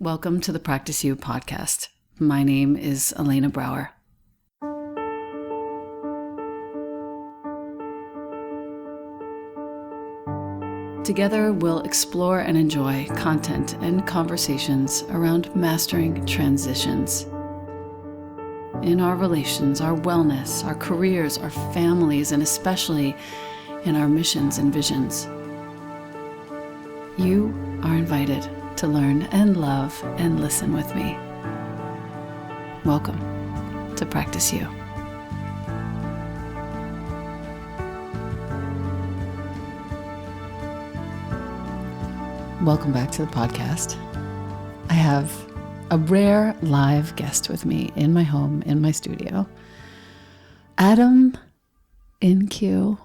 Welcome to the Practice You podcast. My name is Elena Brower. Together, we'll explore and enjoy content and conversations around mastering transitions in our relations, our wellness, our careers, our families, and especially in our missions and visions. You are invited to learn and love and listen with me. Welcome to Practice You. Welcome back to the podcast. I have a rare live guest with me in my home, in my studio. Adam in Q,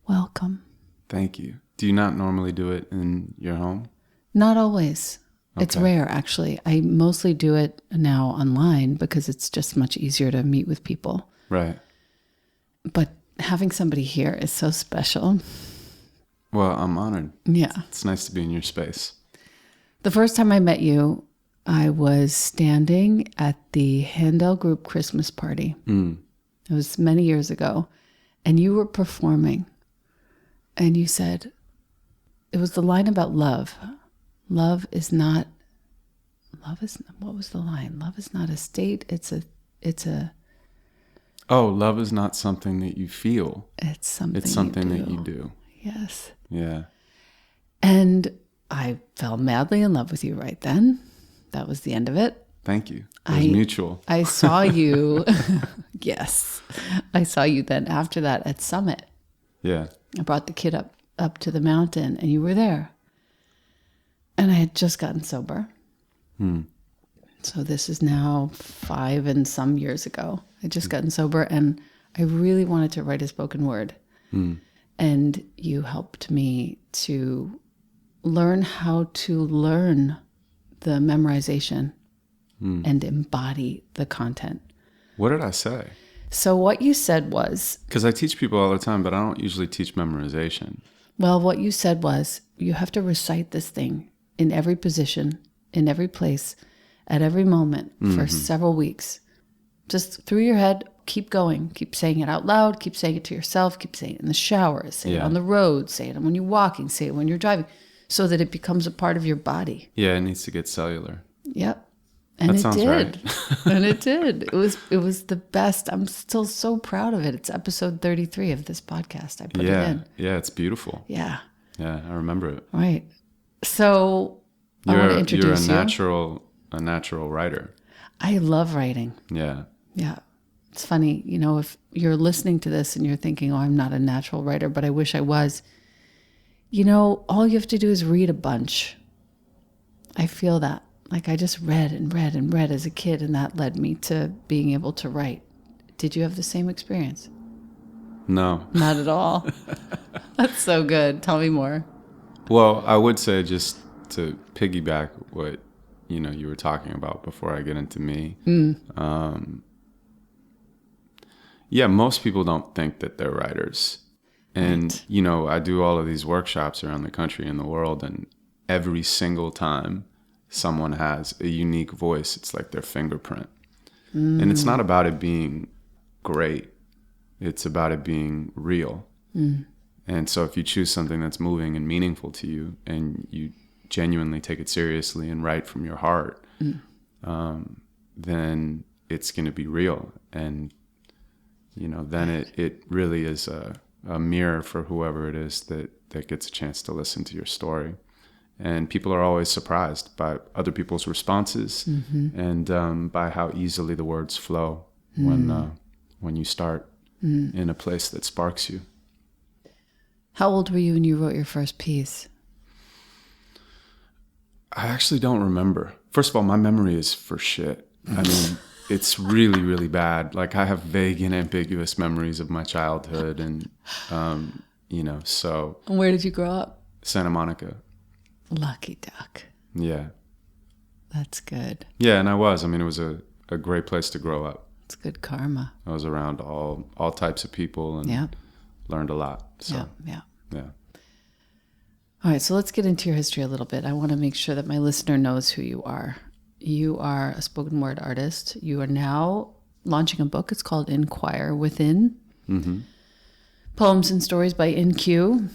welcome. Thank you. Do you not normally do it in your home? Not always. Okay. It's rare, actually. I mostly do it now online because it's just much easier to meet with people. Right. But having somebody here is so special. Well, I'm honored. Yeah. It's nice to be in your space. The first time I met you, I was standing at the Handel Group Christmas party. It was many years ago. And you were performing. And you said, it was the line about love. What was the line? Love is not a state. It's a. Oh, love is not something that you feel. It's something that you do. Yes. Yeah. And I fell madly in love with you right then. That was the end of it. Thank you. It was mutual. I saw you. Yes. I saw you then after that at Summit. Yeah. I brought the kid up to the mountain and you were there. And I had just gotten sober. So this is now 5 and some years ago. I just gotten sober and I really wanted to write a spoken word. And you helped me to learn how to learn the memorization and embody the content. What did I say? So what you said was... Because I teach people all the time, but I don't usually teach memorization. Well, what you said was, you have to recite this thing in every position, in every place, at every moment for several weeks. Just through your head, keep going. Keep saying it out loud. Keep saying it to yourself. Keep saying it in the shower. Say it on the road. Say it when you're walking. Say it when you're driving. So that it becomes a part of your body. Yeah, it needs to get cellular. Yep. And that it sounds did. Right. And it did. It was the best. I'm still so proud of it. It's episode 33 of this podcast. I put it in. Yeah, it's beautiful. Yeah. Yeah, I remember it. Right. So I want to introduce you. You're a natural writer. I love writing. Yeah. Yeah. It's funny, if you're listening to this and you're thinking, oh, I'm not a natural writer, but I wish I was. All you have to do is read a bunch. I feel that. Like I just read and read and read as a kid, and that led me to being able to write. Did you have the same experience? No. Not at all. That's so good. Tell me more. Well, I would say, just to piggyback what you were talking about before I get into me. Most people don't think that they're writers. And, right. I do all of these workshops around the country and the world, and every single time someone has a unique voice, it's like their fingerprint. And it's not about it being great. It's about it being real. And so if you choose something that's moving and meaningful to you, and you genuinely take it seriously and write from your heart, then it's going to be real. And, then it really is a mirror for whoever it is that gets a chance to listen to your story. And people are always surprised by other people's responses and by how easily the words flow when you start in a place that sparks you. How old were you when you wrote your first piece? I actually don't remember. First of all, my memory is for shit. I mean, it's really, really bad. Like, I have vague and ambiguous memories of my childhood and, so. And where did you grow up? Santa Monica. Lucky duck. Yeah. That's good. Yeah, and I was. I mean, it was a great place to grow up. It's good karma. I was around all types of people and learned a lot. So, yeah. All right, so let's get into your history a little bit. I want to make sure that my listener knows who you are. You are a spoken word artist. You are now launching a book. It's called Inquire Within. Mm-hmm. Poems and Stories by InQ.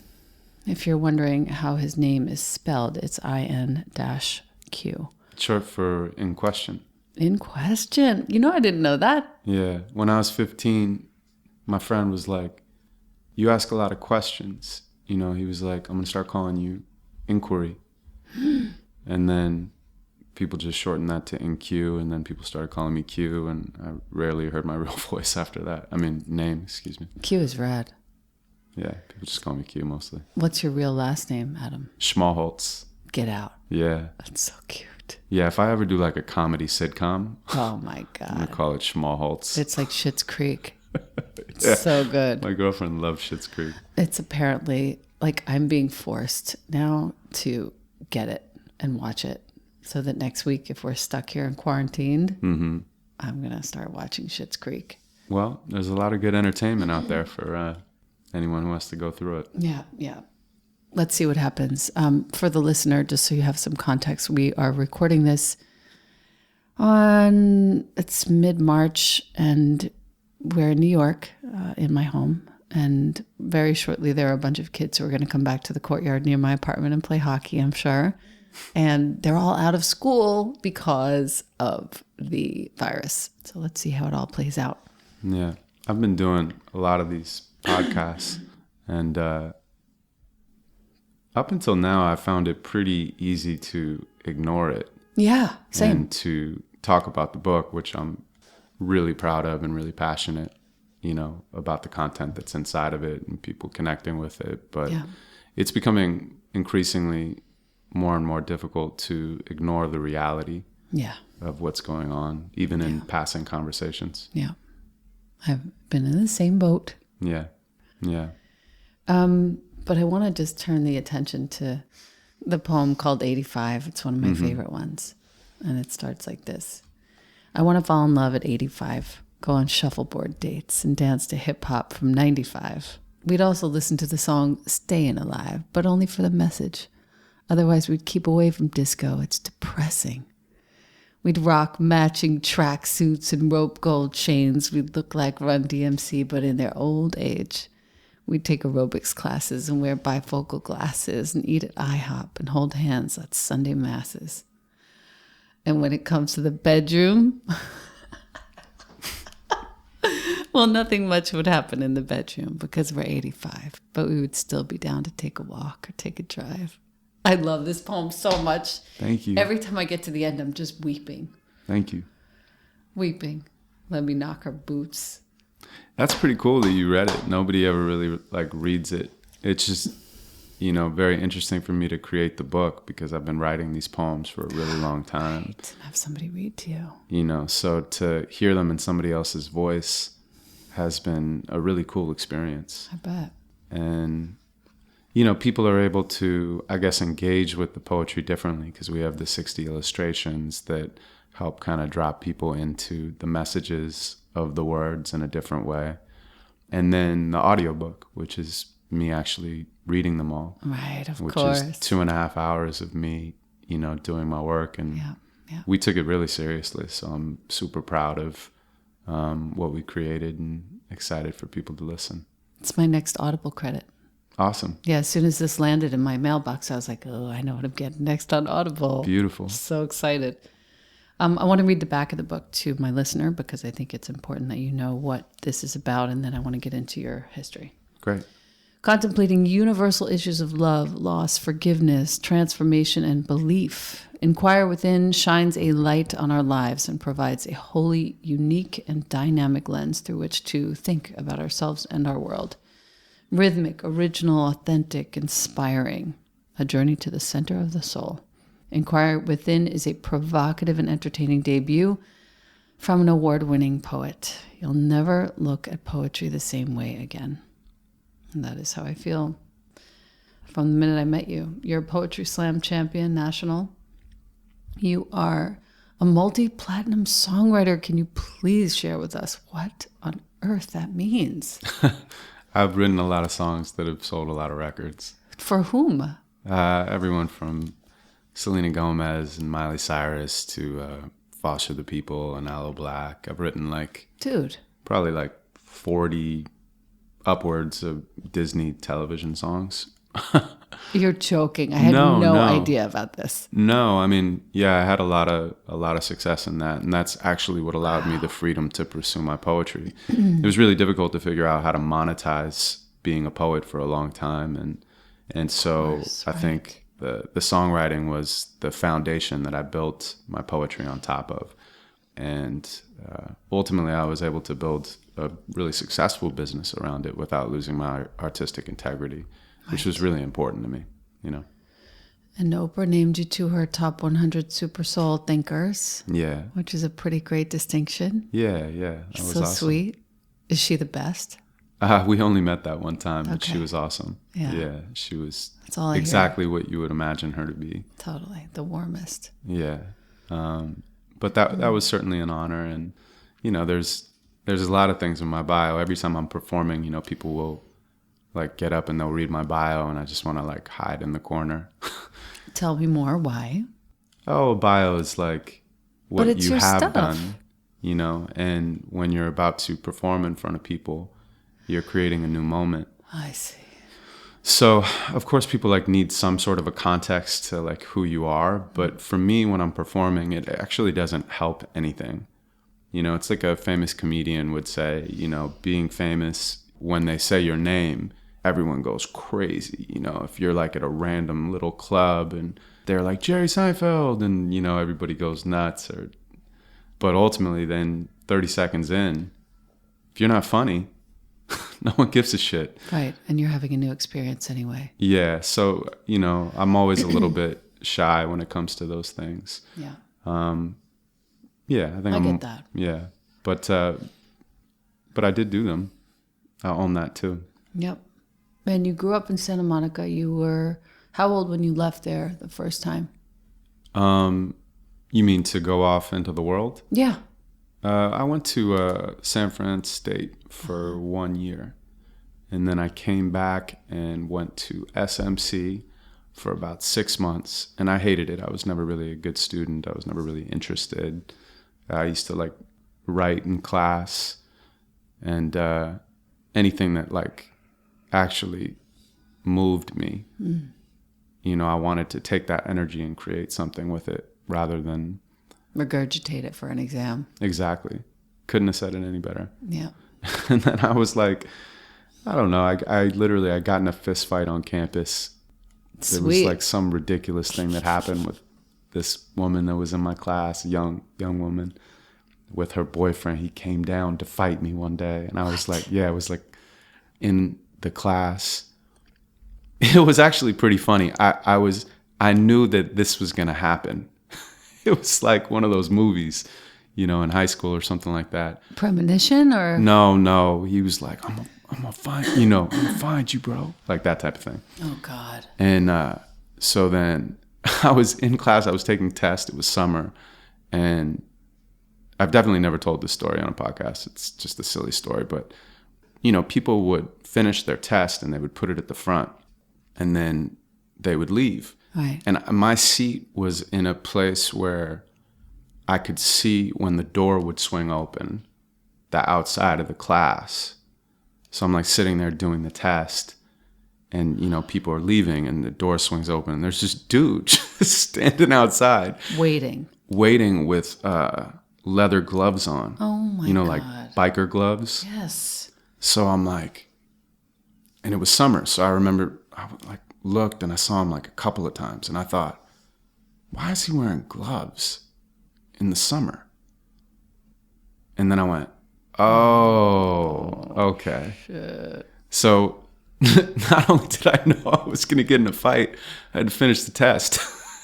If you're wondering how his name is spelled, it's IN-Q. Short for In Question. In Question. You know, I didn't know that. Yeah. When I was 15, my friend was like, you ask a lot of questions. You know, he was like, I'm going to start calling you Inquiry. And then people just shortened that to InQ, and then people started calling me Q, and I rarely heard my real voice after that. I mean, name, excuse me. Q is rad. Yeah, people just call me Q mostly. What's your real last name, Adam? Schmalholtz. Get out. Yeah. That's so cute. Yeah, if I ever do like a comedy sitcom, Oh my God. I'm going to call it Schmalholtz. It's like Schitt's Creek. It's Yeah. so good. My girlfriend loves Schitt's Creek. It's apparently like I'm being forced now to get it and watch it so that next week, if we're stuck here and quarantined, I'm going to start watching Schitt's Creek. Well, there's a lot of good entertainment out there for anyone who has to go through it. Yeah, yeah. Let's see what happens. For the listener, just so you have some context, we are recording this it's mid-March, and we're in New York in my home. And very shortly, there are a bunch of kids who are going to come back to the courtyard near my apartment and play hockey, I'm sure. And they're all out of school because of the virus. So let's see how it all plays out. Yeah. I've been doing a lot of these podcasts, and up until now, I found it pretty easy to ignore it. Yeah, same. And to talk about the book, which I'm really proud of and really passionate, you know, about the content that's inside of it and people connecting with it. But it's becoming increasingly more and more difficult to ignore the reality of what's going on, even in passing conversations. Yeah. I've been in the same boat. Yeah. Yeah. But I want to just turn the attention to the poem called 85. It's one of my favorite ones. And it starts like this. I want to fall in love at 85, go on shuffleboard dates, and dance to hip hop from 95. We'd also listen to the song Stayin' Alive, but only for the message. Otherwise, we'd keep away from disco. It's depressing. We'd rock matching track suits and rope gold chains. We'd look like Run DMC, but in their old age. We'd take aerobics classes and wear bifocal glasses and eat at IHOP and hold hands at Sunday masses. And when it comes to the bedroom, well, nothing much would happen in the bedroom because we're 85, but we would still be down to take a walk or take a drive. I love this poem so much. Thank you. Every time I get to the end, I'm just weeping. Thank you. Weeping. Let me knock her boots. That's pretty cool that you read it. Nobody ever really reads it. It's just, you know, very interesting for me to create the book because I've been writing these poems for a really long time. Right. And have somebody read to you. You know, so to hear them in somebody else's voice has been a really cool experience. I bet. And, you know, people are able to, I guess, engage with the poetry differently because we have the 60 illustrations that help kind of drop people into the messages of the words in a different way. And then the audiobook, which is me actually reading them all. Right, of which course. is 2.5 hours of me, you know, doing my work. And we took it really seriously. So I'm super proud of what we created and excited for people to listen. It's my next Audible credit. Awesome. Yeah, as soon as this landed in my mailbox, I was like, oh, I know what I'm getting next on Audible. Beautiful. So excited. I want to read the back of the book to my listener because I think it's important that you know what this is about, and then I want to get into your history. Great. Contemplating universal issues of love, loss, forgiveness, transformation, and belief. Inquire Within shines a light on our lives and provides a wholly unique and dynamic lens through which to think about ourselves and our world. Rhythmic, original, authentic, inspiring. A journey to the center of the soul. Inquire Within is a provocative and entertaining debut from an award-winning poet. You'll never look at poetry the same way again. And that is how I feel from the minute I met you. You're a Poetry Slam champion, national. You are a multi-platinum songwriter. Can you please share with us what on earth that means? I've written a lot of songs that have sold a lot of records. For whom? Everyone from Selena Gomez and Miley Cyrus to Foster the People and Aloe Black. I've written like... Dude. Probably like 40 upwards of Disney television songs. You're joking. I had no idea about this. No, I mean, yeah, I had a lot of success in that, and that's actually what allowed me the freedom to pursue my poetry. It was really difficult to figure out how to monetize being a poet for a long time, and so course, I think the songwriting was the foundation that I built my poetry on top of, and ultimately I was able to build a really successful business around it without losing my artistic integrity. Which was really important to me, you know. And Oprah named you to her top 100 SuperSoul thinkers. Yeah. Which is a pretty great distinction. Yeah. That was so awesome. Sweet. Is she the best? We only met that one time, but she was awesome. Yeah. She was That's all I exactly hear. what you would imagine her to be. Totally. The warmest. Yeah. But that was certainly an honor. And, you know, there's a lot of things in my bio. Every time I'm performing, you know, people will like get up and they'll read my bio and I just want to like hide in the corner. Tell me more. Why? Oh, bio is like what you have stuff. done, you know, and when you're about to perform in front of people, you're creating a new moment. I see. So, of course, people like need some sort of a context to like who you are. But for me, when I'm performing, it actually doesn't help anything. You know, it's like a famous comedian would say, you know, being famous, when they say your name, everyone goes crazy. You know, if you're like at a random little club and they're like Jerry Seinfeld and, you know, everybody goes nuts. But ultimately then 30 seconds in, if you're not funny, no one gives a shit. Right. And you're having a new experience anyway. Yeah. So, you know, I'm always a little bit shy when it comes to those things. Yeah. Yeah. I get that. Yeah. But I did do them. I own that too. Yep. And you grew up in Santa Monica. You were how old when you left there the first time? You mean to go off into the world? Yeah. I went to San Fran State for 1 year. And then I came back and went to SMC for about 6 months. And I hated it. I was never really a good student. I was never really interested. I used to like write in class and anything that like actually moved me. You know, I wanted to take that energy and create something with it rather than regurgitate it for an exam. Exactly. Couldn't have said it any better. Yeah. And then I was like, I don't know. I literally got in a fist fight on campus. Sweet. There was like some ridiculous thing that happened with this woman that was in my class, a young woman, with her boyfriend. He came down to fight me one day. And I was like, yeah, it was like in the class. It was actually pretty funny. I knew that this was going to happen. It was like one of those movies, you know, in high school or something like that. Premonition or? No. He was like, I'm gonna find, you know, I'm gonna find you, bro. Like that type of thing. Oh, God. And so then I was in class. I was taking tests. It was summer. And I've definitely never told this story on a podcast. It's just a silly story. But, you know, people would finish their test and they would put it at the front. And then they would leave. Right. And my seat was in a place where I could see when the door would swing open, the outside of the class. So I'm like sitting there doing the test and, you know, people are leaving and the door swings open and there's this dude just standing outside. Waiting with leather gloves on. Oh, my God. You know, like biker gloves. Yes. So I'm like, and it was summer. So I remember I like looked and I saw him like a couple of times and I thought, why is he wearing gloves in the summer? And then I went, oh, okay. Shit. So not only did I know I was going to get in a fight, I had to finish the test.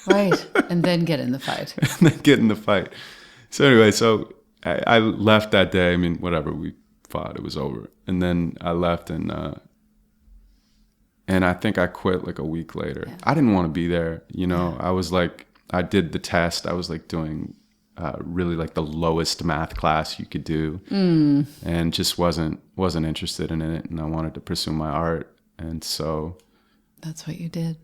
Right. And then get in the fight. And then get in the fight. So anyway, so I left that day. I mean, whatever, we fought, it was over. And then I left and I think I quit like a week later. Yeah. I didn't want to be there. You know, yeah. I was like, I did the test. I was like doing really like the lowest math class you could do and just wasn't interested in it. And I wanted to pursue my art. And so. That's what you did.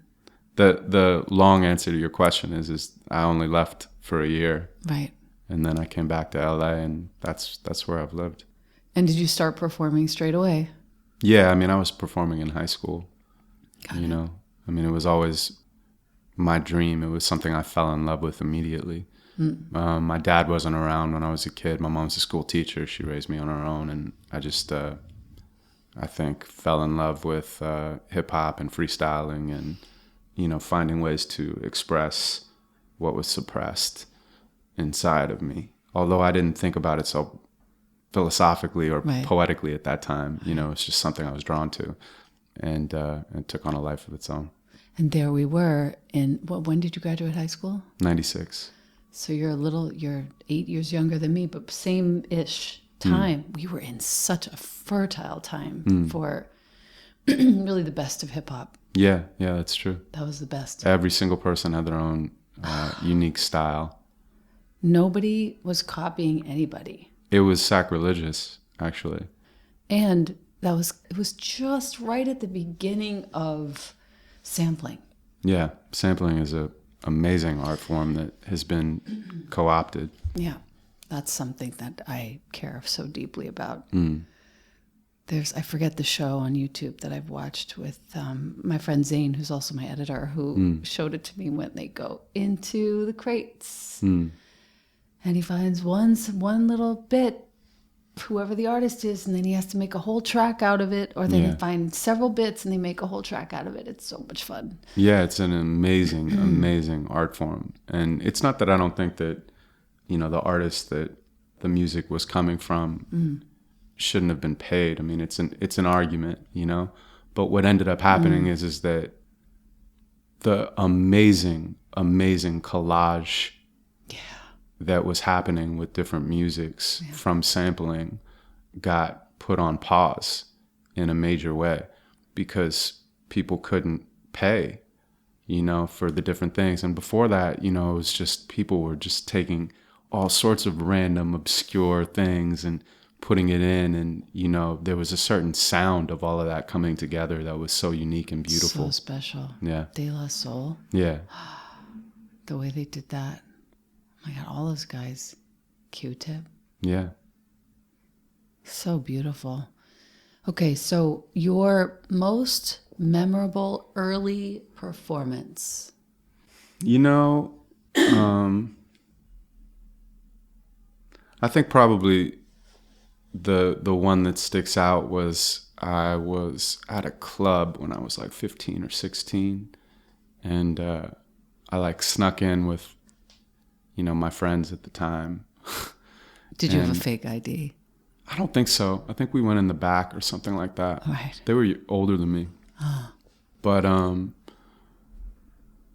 The long answer to your question is I only left for a year. Right. And then I came back to LA, and that's where I've lived. And did you start performing straight away? Yeah, I mean, I was performing in high school. Got you it. know, I mean, it was always my dream. It was something I fell in love with immediately. My dad wasn't around when I was a kid. My mom's a school teacher. She raised me on her own, and I just, I think, fell in love with hip hop and freestyling, and finding ways to express what was suppressed inside of me. Although I didn't think about it so philosophically or Right. poetically at that time, it's just something I was drawn to, and it took on a life of its own. And there we were when did you graduate high school? 96. So you're 8 years younger than me, but same-ish time. We were in such a fertile time for really the best of hip hop. Yeah, that's true. That was the best. Every single person had their own unique style. Nobody was copying anybody. It was sacrilegious, actually. And it was just right at the beginning of sampling. Yeah, sampling is a amazing art form that has been co-opted. Yeah, that's something that I care so deeply about. I forget the show on YouTube that I've watched with my friend Zane, who's also my editor, who showed it to me when they go into the crates. And he finds one little bit, whoever the artist is, and then he has to make a whole track out of it, or then they find several bits and they make a whole track out of it. It's so much fun. Yeah, it's an amazing, amazing art form. And it's not that I don't think that, the artist that the music was coming from shouldn't have been paid. I mean, it's an argument, But what ended up happening is that the amazing collage that was happening with different musics from sampling got put on pause in a major way because people couldn't pay, for the different things. And before that, it was just people were just taking all sorts of random obscure things and putting it in, and there was a certain sound of all of that coming together that was so unique and beautiful. So special. Yeah. De La Soul. Yeah. The way they did that. Oh my God, all those guys. Q-Tip. Yeah. So beautiful. Okay, so your most memorable early performance. I think probably the one that sticks out was I was at a club when I was like 15 or 16, and I snuck in with my friends at the time. Did you have a fake ID? I don't think so. I think we went in the back or something like that. Right. They were older than me. But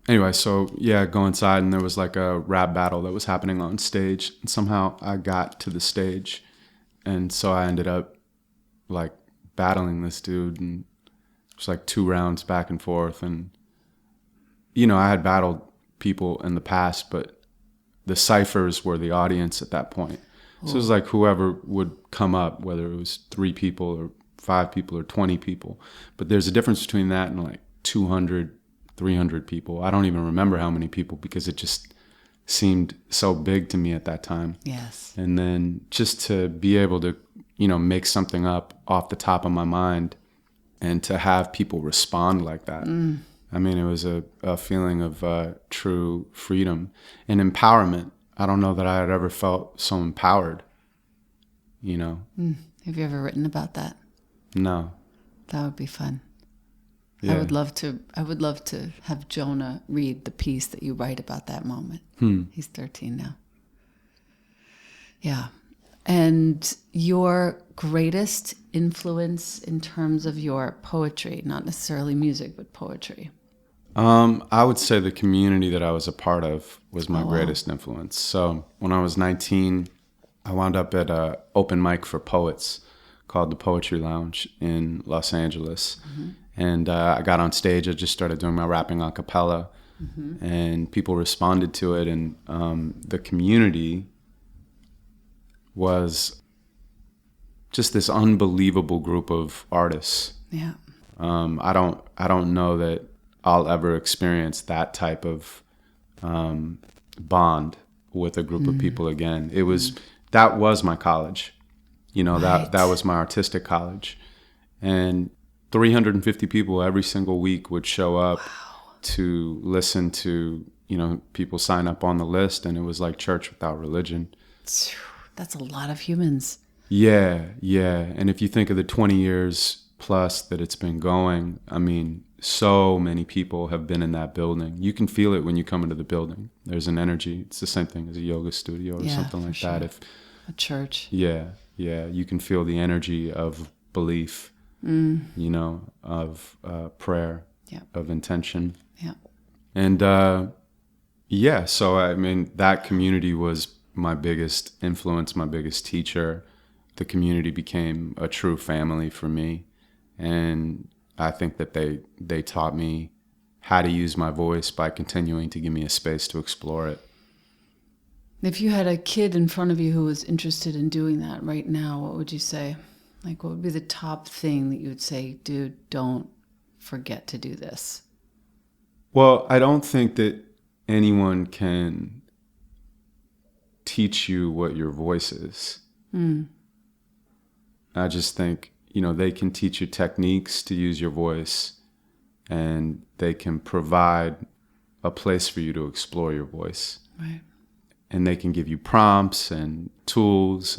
anyway, so yeah, go inside, and there was like a rap battle that was happening on stage, and somehow I got to the stage, and so I ended up like battling this dude, and it was like 2 rounds back and forth, and I had battled people in the past, but the ciphers were the audience at that point. So it was like whoever would come up, whether it was 3 people or 5 people or 20 people. But there's a difference between that and like 200, 300 people. I don't even remember how many people because it just seemed so big to me at that time. Yes. And then just to be able to, make something up off the top of my mind and to have people respond like that. I mean, it was a feeling of true freedom and empowerment. I don't know that I had ever felt so empowered, Have you ever written about that? No. That would be fun. Yeah. I would love to have Jonah read the piece that you write about that moment. He's 13 now. Yeah. And your greatest influence in terms of your poetry, not necessarily music, but poetry. I would say the community that I was a part of was my greatest influence. So when I was 19, I wound up at an open mic for poets called the Poetry Lounge in Los Angeles. And I got on stage. I just started doing my rapping a cappella, and people responded to it. And the community was just this unbelievable group of artists. Yeah. I don't know that I'll ever experience that type of bond with a group of people again. That was my college. That was my artistic college. And 350 people every single week would show up to listen to, people sign up on the list, and it was like church without religion. That's a lot of humans. Yeah. And if you think of the 20 years plus that it's been going, I mean, so many people have been in that building. You can feel it when you come into the building. There's an energy. It's the same thing as a yoga studio or something like that. If a church. Yeah. You can feel the energy of belief, of prayer, of intention. Yeah. And so I mean, that community was my biggest influence, my biggest teacher. The community became a true family for me. And I think that they taught me how to use my voice by continuing to give me a space to explore it. If you had a kid in front of you who was interested in doing that right now, what would you say? Like, what would be the top thing that you would say, dude, don't forget to do this? Well, I don't think that anyone can teach you what your voice is. I just think, they can teach you techniques to use your voice, and they can provide a place for you to explore your voice. Right. And they can give you prompts and tools,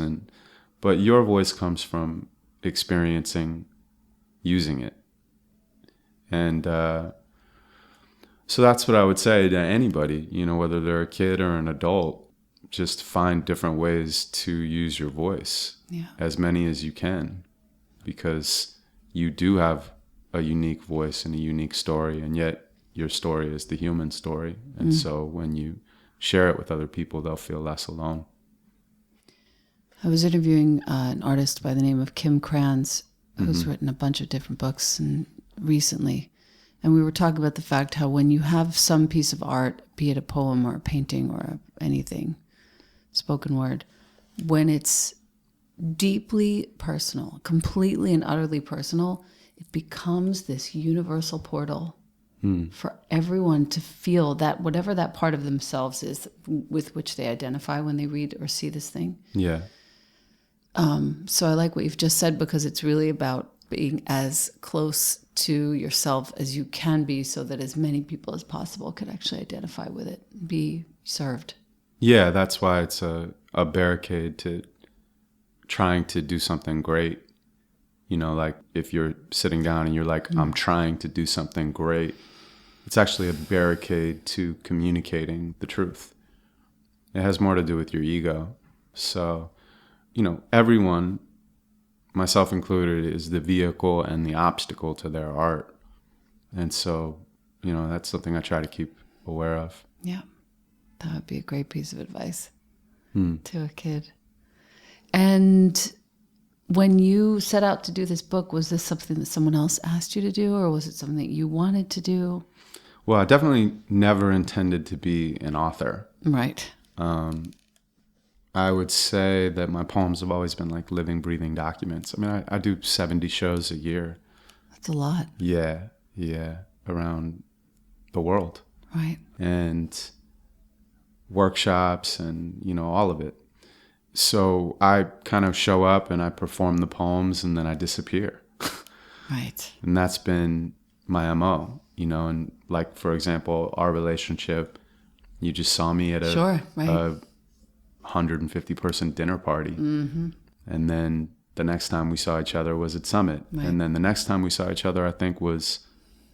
but your voice comes from experiencing using it. And so that's what I would say to anybody, whether they're a kid or an adult. Just find different ways to use your voice, as many as you can, because you do have a unique voice and a unique story, and yet your story is the human story. And so when you share it with other people, they'll feel less alone. I was interviewing an artist by the name of Kim Kranz, who's written a bunch of different books recently. And we were talking about the fact how when you have some piece of art, be it a poem or a painting or anything, spoken word, when it's deeply personal, completely and utterly personal, it becomes this universal portal for everyone to feel that whatever that part of themselves is with which they identify when they read or see this thing. Yeah. So I like what you've just said, because it's really about being as close to yourself as you can be, so that as many people as possible could actually identify with it, be served. Yeah, that's why it's a barricade to trying to do something great. Like if you're sitting down and you're like, I'm trying to do something great, it's actually a barricade to communicating the truth. It has more to do with your ego. So, everyone, myself included, is the vehicle and the obstacle to their art. And so, that's something I try to keep aware of. Yeah, that would be a great piece of advice to a kid. And when you set out to do this book, was this something that someone else asked you to do, or was it something that you wanted to do? Well, I definitely never intended to be an author. Right. I would say that my poems have always been like living, breathing documents. I mean, I do 70 shows a year. That's a lot. Yeah, around the world. Right. And workshops and, all of it. So I kind of show up and I perform the poems and then I disappear. Right. And that's been my MO, and like, for example, our relationship, you just saw me at a 150 person dinner party. And then the next time we saw each other was at Summit. Right. And then the next time we saw each other, I think, was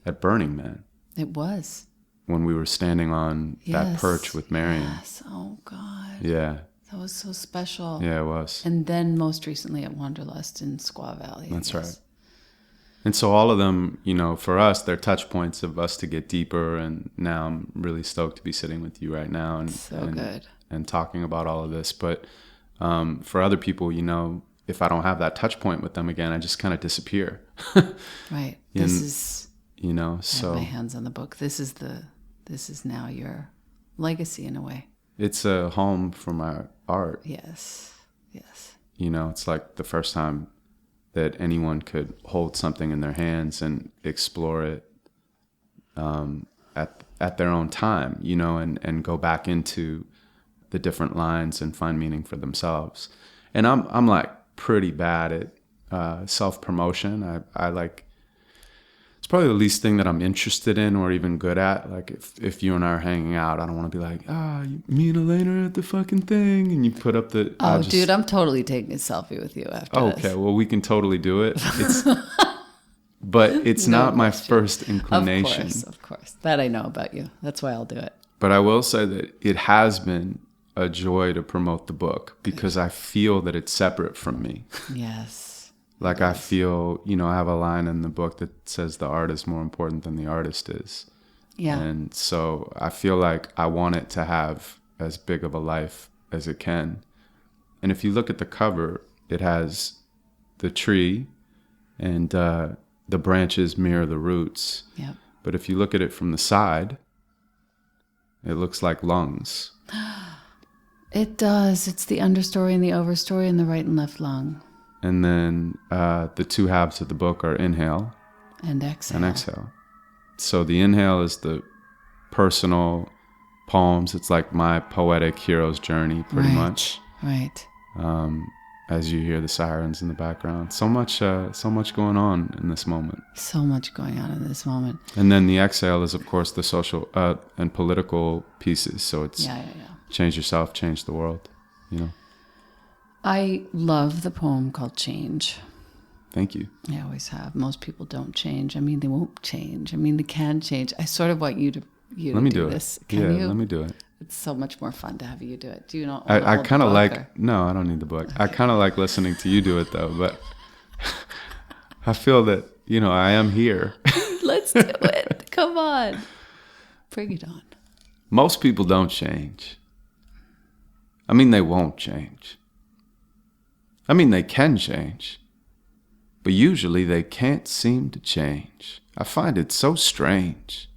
at Burning Man. It was. When we were standing on that perch with Marion. Yes. Oh, God. Yeah. That was so special. Yeah, it was. And then most recently at Wanderlust in Squaw Valley. That's right. And so all of them, for us, they're touch points of us to get deeper. And now I'm really stoked to be sitting with you right now and talking about all of this. But for other people, if I don't have that touch point with them again, I just kind of disappear. Right. So I have my hands on the book. This is now your legacy in a way. It's a home for my art. Yes. It's like the first time that anyone could hold something in their hands and explore it at their own time, you know, and go back into the different lines and find meaning for themselves. And I'm like pretty bad at self-promotion. I like, it's probably the least thing that I'm interested in or even good at. Like if you and I are hanging out, I don't want to be like, me and Elaine are at the fucking thing, and you put up the. Dude, I'm totally taking a selfie with you after this. Okay, well, we can totally do it. But it's not my first inclination. Of course. That I know about you. That's why I'll do it. But I will say that it has been a joy to promote the book because I feel that it's separate from me. Yes. Like I feel, you know, I have a line in the book that says the art is more important than the artist is. Yeah. And so I feel like I want it to have as big of a life as it can. And if you look at the cover, it has the tree and the branches mirror the roots. Yep. But if you look at it from the side, it looks like lungs. It does. It's the understory and the overstory and the right and left lung. And then the two halves of the book are inhale and exhale. So the inhale is the personal poems. It's like my poetic hero's journey, pretty much. Right. As you hear the sirens in the background, so much going on in this moment. So much going on in this moment. And then the exhale is, of course, the social and political pieces. So it's change yourself, change the world. You know. I love the poem called Change. Thank you. I always have. Most people don't change. I mean, they won't change. I mean, they can change. I sort of want you to do this. Can you? Let me do it. It's so much more fun to have you do it. Do you know? I kind of like. No, I don't need the book. Okay. I kind of like listening to you do it though. But I feel that I am here. Let's do it. Come on, bring it on. Most people don't change. I mean, they won't change. I mean, they can change, but usually they can't seem to change. I find it so strange.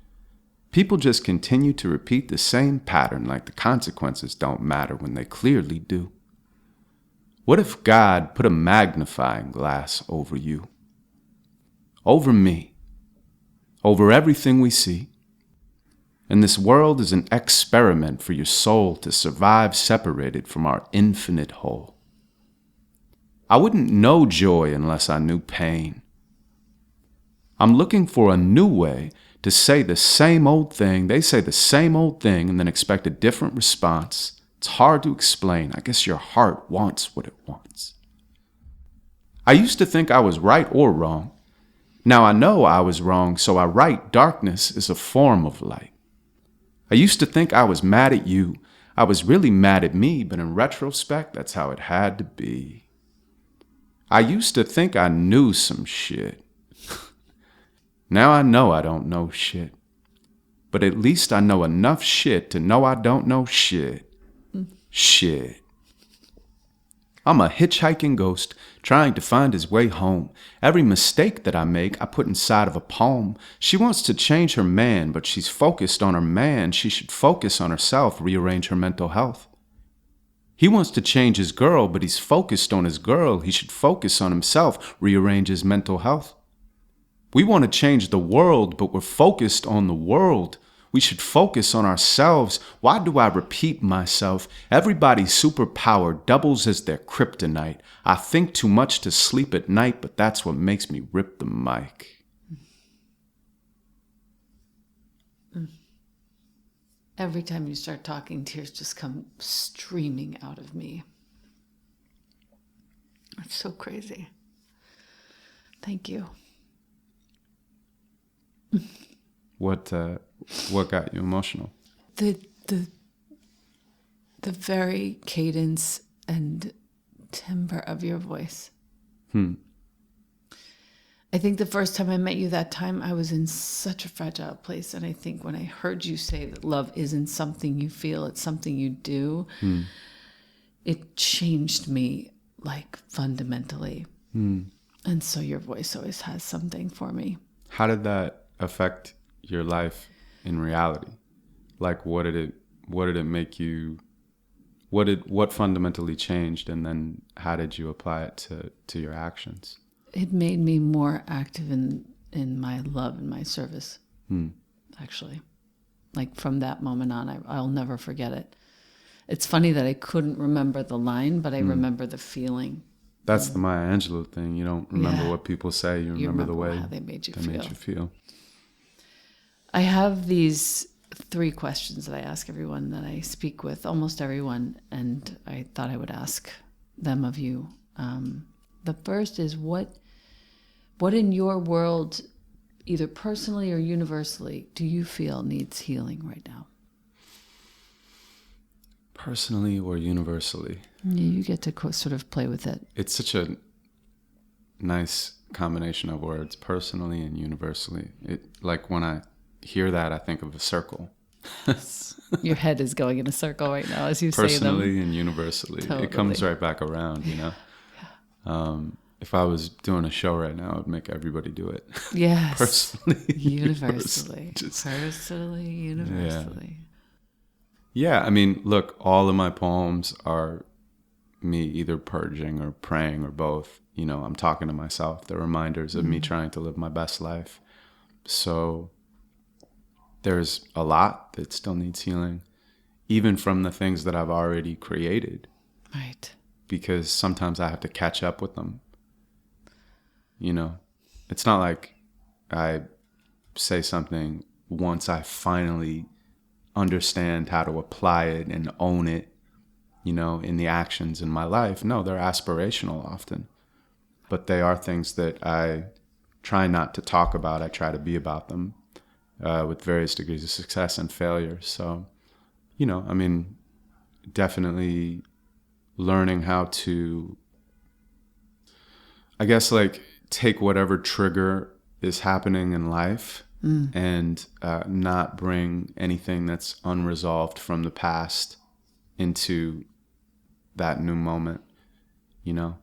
People just continue to repeat the same pattern like the consequences don't matter when they clearly do. What if God put a magnifying glass over you? Over me? Over everything we see? And this world is an experiment for your soul to survive separated from our infinite whole. I wouldn't know joy unless I knew pain. I'm looking for a new way to say the same old thing. They say the same old thing and then expect a different response. It's hard to explain. I guess your heart wants what it wants. I used to think I was right or wrong. Now I know I was wrong, so I write darkness is a form of light. I used to think I was mad at you. I was really mad at me, but in retrospect, that's how it had to be. I used to think I knew some shit. Now I know I don't know shit. But at least I know enough shit to know I don't know shit. Shit. I'm a hitchhiking ghost trying to find his way home. Every mistake that I make, I put inside of a poem. She wants to change her man, but she's focused on her man. She should focus on herself, rearrange her mental health. He wants to change his girl, but he's focused on his girl. He should focus on himself, rearrange his mental health. We want to change the world, but we're focused on the world. We should focus on ourselves. Why do I repeat myself? Everybody's superpower doubles as their kryptonite. I think too much to sleep at night, but that's what makes me rip the mic. Every time you start talking, tears just come streaming out of me. It's so crazy. Thank you. What got you emotional? The very cadence and timbre of your voice. I think the first time I met you that time, I was in such a fragile place. And I think when I heard you say that love isn't something you feel, it's something you do, it changed me like fundamentally. And so your voice always has something for me. How did that affect your life in reality? Like what did it make you, what fundamentally changed, and then how did you apply it to your actions? It made me more active in my love and my service. actually. Like from that moment on, I'll never forget it. It's funny that I couldn't remember the line, but I remember the feeling. That's the Maya Angelou thing. You don't remember Yeah. what people say. You remember the way how they made you they feel. made you feel. I have these 3 questions that I ask everyone that I speak with, almost everyone, and I thought I would ask them of you. The first is what in your world, either personally or universally, do you feel needs healing right now? Personally or universally? Yeah, you get to sort of play with it. It's such a nice combination of words, personally and universally. Like when I hear that, I think of a circle. Your head is going in a circle right now as you say them. Personally and universally. Totally. It comes right back around, you know? Yeah. If I was doing a show right now, I'd make everybody do it. Yes. Personally. Universally. Personally, universally. Yeah, I mean, look, all of my poems are me either purging or praying or both. You know, I'm talking to myself. They're reminders of me trying to live my best life. So there's a lot that still needs healing, even from the things that I've already created. Right. Because sometimes I have to catch up with them. You know, it's not like I say something once I finally understand how to apply it and own it, you know, in the actions in my life. No, they're aspirational often, but they are things that I try not to talk about. I try to be about them with various degrees of success and failure. So, you know, I mean, definitely learning how to, I guess, like, take whatever trigger is happening in life and not bring anything that's unresolved from the past into that new moment, you know?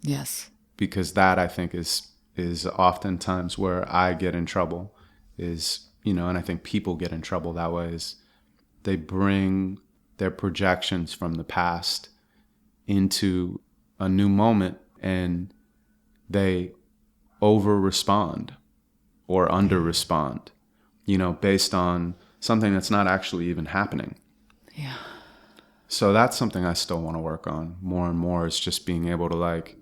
Yes. Because that, I think, is oftentimes where I get in trouble is, you know, and I think people get in trouble that way, is they bring their projections from the past into a new moment and they over respond or under respond, you know, based on something that's not actually even happening. Yeah. So that's something I still want to work on more and more, is just being able to, like,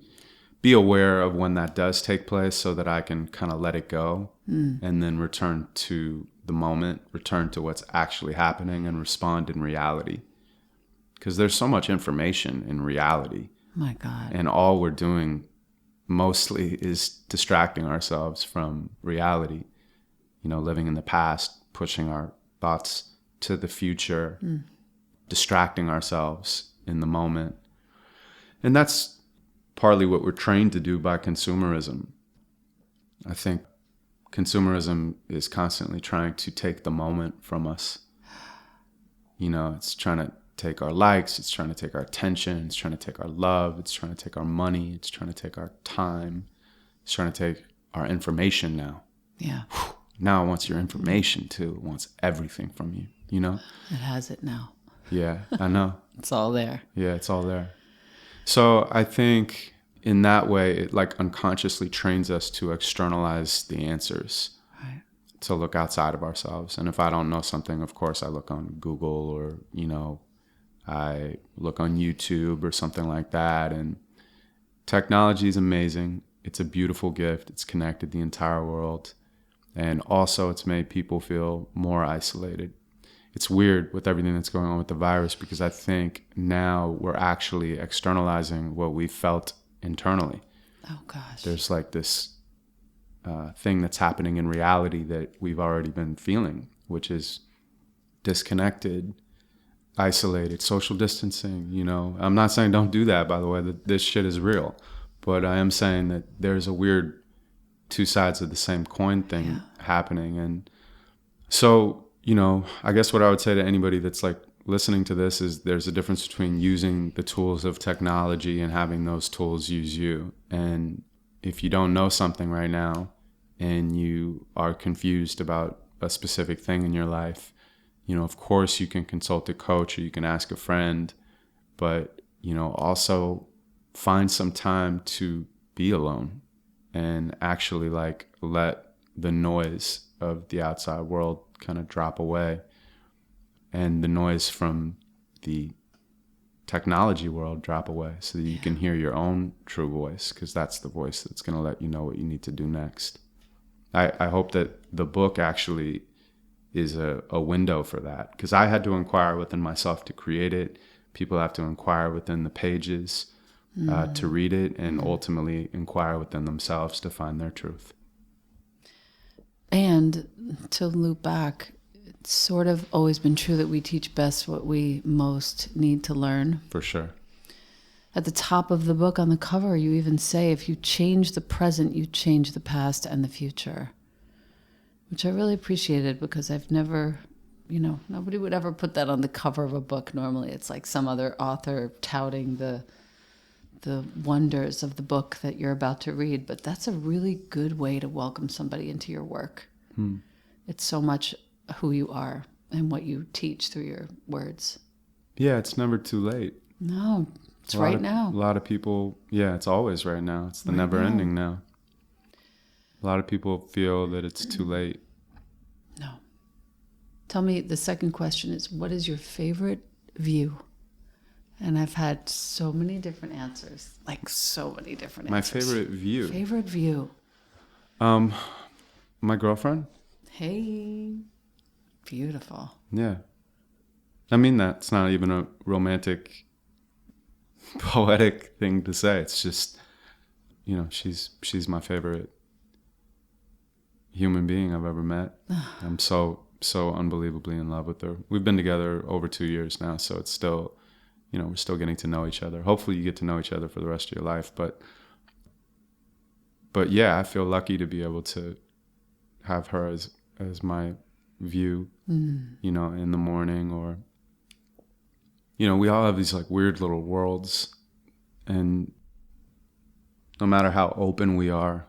be aware of when that does take place so that I can kind of let it go and then return to the moment, return to what's actually happening and respond in reality. Because there's so much information in reality. My God. And all we're doing mostly is distracting ourselves from reality, you know, living in the past, pushing our thoughts to the future, distracting ourselves in the moment. And that's partly what we're trained to do by consumerism. I think consumerism is constantly trying to take the moment from us. You know, it's trying to take our likes, it's trying to take our attention, it's trying to take our love, it's trying to take our money, it's trying to take our time, it's trying to take our information now. Yeah. Now it wants your information too. It wants everything from you, you know? It has it now. Yeah, I know. It's all there. Yeah, it's all there. So I think in that way, it like unconsciously trains us to externalize the answers, Right. to look outside of ourselves. And if I don't know something, of course, I look on Google or, you know, I look on YouTube or something like that. And technology is amazing. It's a beautiful gift. It's connected the entire world. And also it's made people feel more isolated. It's weird with everything that's going on with the virus, because I think now we're actually externalizing what we felt internally. Oh, gosh. There's like this thing that's happening in reality that we've already been feeling, which is disconnected, isolated, social distancing, you know. I'm not saying don't do that, by the way, that this shit is real. But I am saying that there's a weird two sides of the same coin thing happening. And so, you know, I guess what I would say to anybody that's like listening to this is there's a difference between using the tools of technology and having those tools use you. And if you don't know something right now and you are confused about a specific thing in your life, you know, of course you can consult a coach or you can ask a friend, but, you know, also find some time to be alone and actually like let the noise of the outside world kind of drop away, and the noise from the technology world drop away, so that you can hear your own true voice, because that's the voice that's going to let you know what you need to do next. I hope that the book actually is a window for that, because I had to inquire within myself to create it. People have to inquire within the pages to read it, and ultimately inquire within themselves to find their truth. And to loop back, it's sort of always been true that we teach best what we most need to learn. For sure. At the top of the book, on the cover, you even say, if you change the present, you change the past and the future, which I really appreciated, because I've never, nobody would ever put that on the cover of a book. Normally it's like some other author touting the wonders of the book that you're about to read. But that's a really good way to welcome somebody into your work. It's so much who you are and what you teach through your words. Yeah, it's never too late. No, it's right now. A lot of people, it's always right now. It's the never ending now. A lot of people feel that it's too late. No. Tell me, the second question is, what is your favorite view? And I've had so many different answers, answers. My favorite view? Favorite view. My girlfriend. Hey, beautiful. Yeah. I mean that. It's not even a romantic, poetic thing to say. It's just, she's my favorite human being I've ever met. I'm so unbelievably in love with her. We've been together over 2 years now, so it's still, we're still getting to know each other. Hopefully you get to know each other for the rest of your life. But yeah, I feel lucky to be able to have her as my view, in the morning, or, we all have these like weird little worlds, and no matter how open we are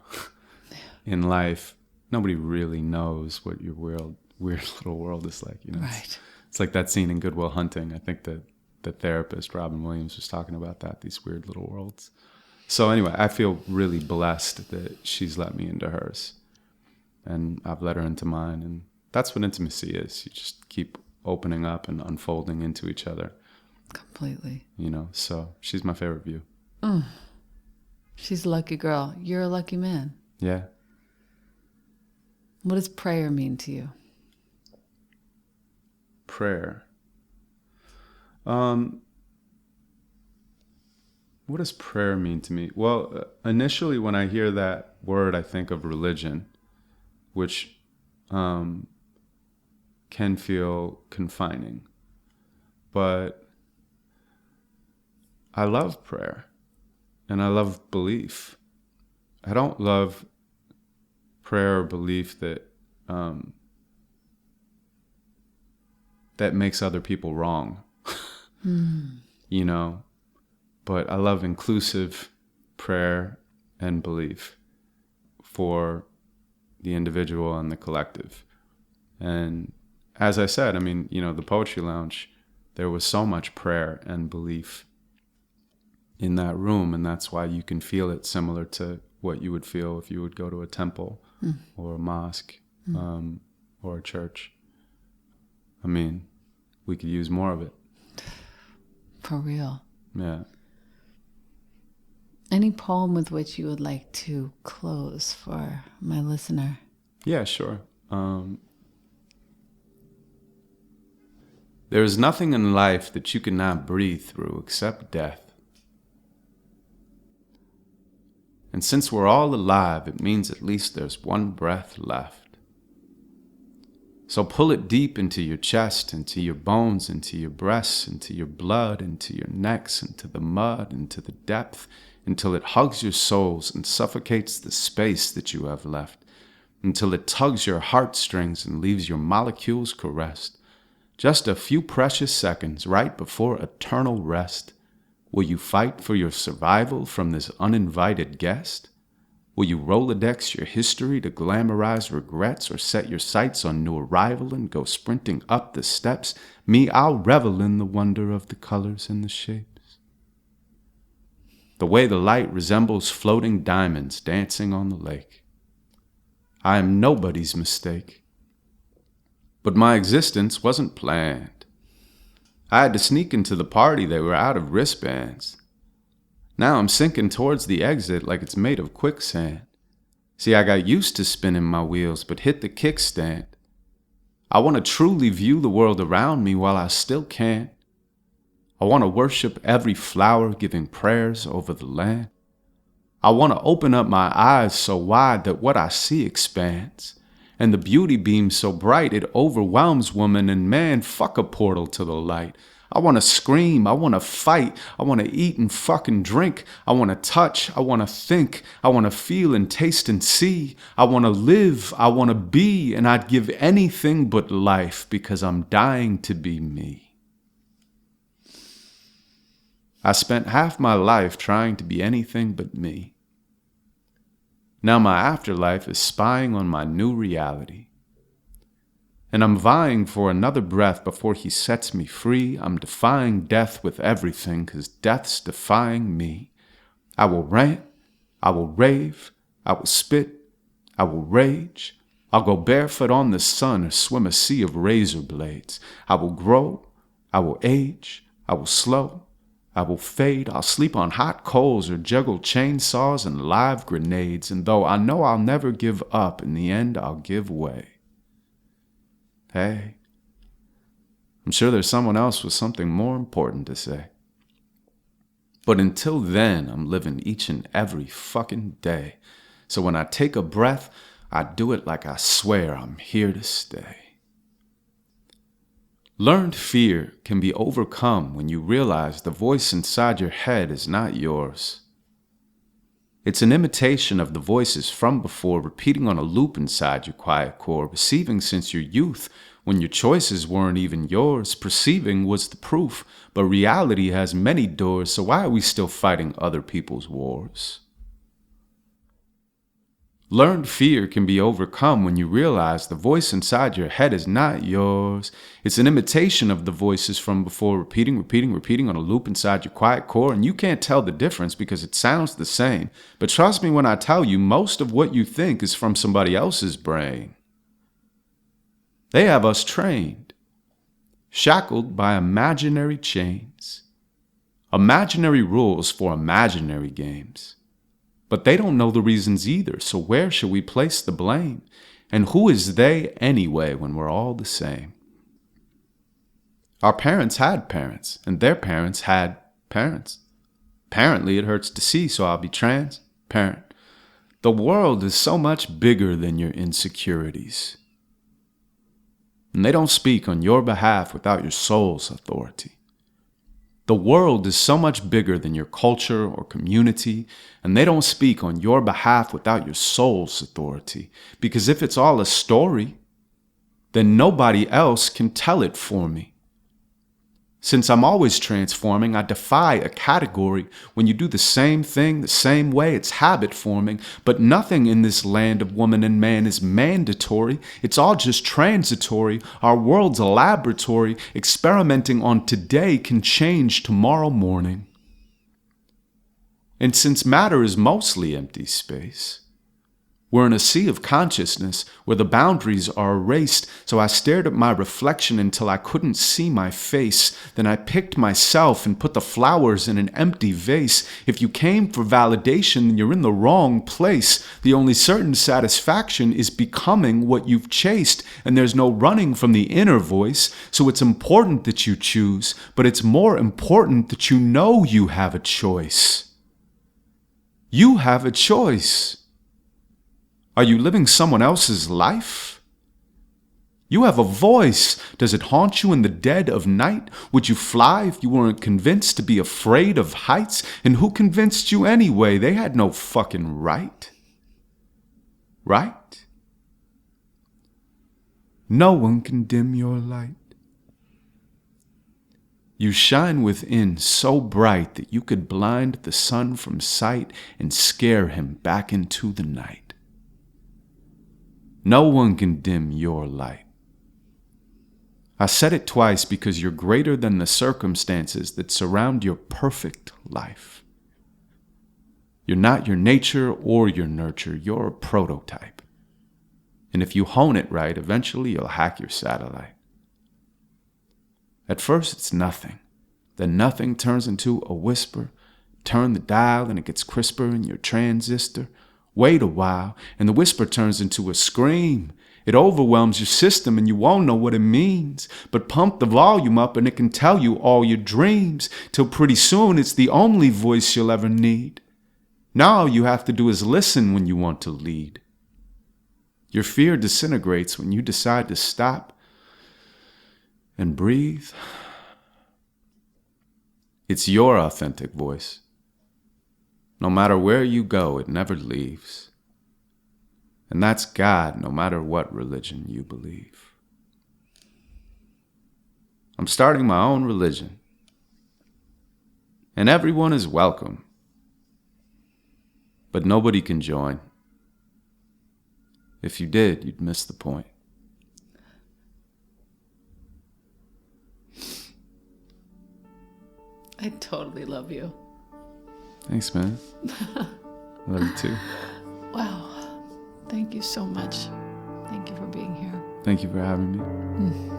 in life, nobody really knows what your weird little world is like, Right. It's like that scene in Good Will Hunting. I think that the therapist, Robin Williams, was talking about that, these weird little worlds. So anyway, I feel really blessed that she's let me into hers, and I've let her into mine. And that's what intimacy is. You just keep opening up and unfolding into each other. Completely. So she's my favorite view. She's a lucky girl. You're a lucky man. Yeah. What does prayer mean to you? Prayer. What does prayer mean to me? Well, initially when I hear that word, I think of religion, which can feel confining. But I love prayer, and I love belief. I don't love prayer or belief that that makes other people wrong. But I love inclusive prayer and belief for the individual and the collective. And as I said, the Poetry Lounge, there was so much prayer and belief in that room, and that's why you can feel it similar to what you would feel if you would go to a temple or a mosque or a church. We could use more of it. For real. Yeah. Any poem with which you would like to close for my listener? Yeah, sure. There is nothing in life that you cannot breathe through except death. And since we're all alive, it means at least there's one breath left. So pull it deep into your chest, into your bones, into your breasts, into your blood, into your necks, into the mud, into the depth, until it hugs your souls and suffocates the space that you have left, until it tugs your heartstrings and leaves your molecules caressed. Just a few precious seconds right before eternal rest. Will you fight for your survival from this uninvited guest? Will you Rolodex your history to glamorize regrets, or set your sights on new arrival and go sprinting up the steps? Me, I'll revel in the wonder of the colors and the shapes. The way the light resembles floating diamonds dancing on the lake. I am nobody's mistake. But my existence wasn't planned. I had to sneak into the party, they were out of wristbands. Now I'm sinking towards the exit like it's made of quicksand. See, I got used to spinning my wheels, but hit the kickstand. I want to truly view the world around me while I still can. I want to worship every flower, giving prayers over the land. I want to open up my eyes so wide that what I see expands. And the beauty beams so bright it overwhelms woman and man. Fuck a portal to the light. I want to scream, I want to fight, I want to eat and fucking drink, I want to touch, I want to think, I want to feel and taste and see, I want to live, I want to be, and I'd give anything but life because I'm dying to be me. I spent half my life trying to be anything but me. Now my afterlife is spying on my new reality. And I'm vying for another breath before he sets me free. I'm defying death with everything, 'cause death's defying me. I will rant, I will rave, I will spit, I will rage. I'll go barefoot on the sun or swim a sea of razor blades. I will grow, I will age, I will slow, I will fade. I'll sleep on hot coals or juggle chainsaws and live grenades. And though I know I'll never give up, in the end I'll give way. Hey, I'm sure there's someone else with something more important to say. But until then, I'm living each and every fucking day. So when I take a breath, I do it like I swear I'm here to stay. Learned fear can be overcome when you realize the voice inside your head is not yours. It's an imitation of the voices from before, repeating on a loop inside your quiet core, receiving since your youth, when your choices weren't even yours. Perceiving was the proof, but reality has many doors, so why are we still fighting other people's wars? Learned fear can be overcome when you realize the voice inside your head is not yours. It's an imitation of the voices from before, repeating on a loop inside your quiet core, and you can't tell the difference because it sounds the same. But trust me when I tell you, most of what you think is from somebody else's brain. They have us trained, shackled by imaginary chains, imaginary rules for imaginary games. But they don't know the reasons either, so where should we place the blame? And who is they anyway when we're all the same? Our parents had parents, and their parents had parents. Apparently it hurts to see, so I'll be transparent. The world is so much bigger than your insecurities. And they don't speak on your behalf without your soul's authority. The world is so much bigger than your culture or community, and they don't speak on your behalf without your soul's authority. Because if it's all a story, then nobody else can tell it for me. Since I'm always transforming, I defy a category. When you do the same thing the same way, it's habit forming. But nothing in this land of woman and man is mandatory. It's all just transitory. Our world's a laboratory. Experimenting on today can change tomorrow morning. And since matter is mostly empty space, we're in a sea of consciousness where the boundaries are erased. So I stared at my reflection until I couldn't see my face. Then I picked myself and put the flowers in an empty vase. If you came for validation, then you're in the wrong place. The only certain satisfaction is becoming what you've chased. And there's no running from the inner voice. So it's important that you choose, but it's more important that you know you have a choice. You have a choice. Are you living someone else's life? You have a voice. Does it haunt you in the dead of night? Would you fly if you weren't convinced to be afraid of heights? And who convinced you anyway? They had no fucking right. Right? No one can dim your light. You shine within so bright that you could blind the sun from sight and scare him back into the night. No one can dim your light. I said it twice because you're greater than the circumstances that surround your perfect life. You're not your nature or your nurture. You're a prototype. And if you hone it right, eventually you'll hack your satellite. At first, it's nothing. Then nothing turns into a whisper. Turn the dial and it gets crisper in your transistor. Wait a while and the whisper turns into a scream. It overwhelms your system and you won't know what it means. But pump the volume up and it can tell you all your dreams. Till pretty soon it's the only voice you'll ever need. Now all you have to do is listen when you want to lead. Your fear disintegrates when you decide to stop and breathe. It's your authentic voice. No matter where you go, it never leaves. And that's God, no matter what religion you believe. I'm starting my own religion. And everyone is welcome. But nobody can join. If you did, you'd miss the point. I totally love you. Thanks, man. I love you too. Wow. Thank you so much. Thank you for being here. Thank you for having me.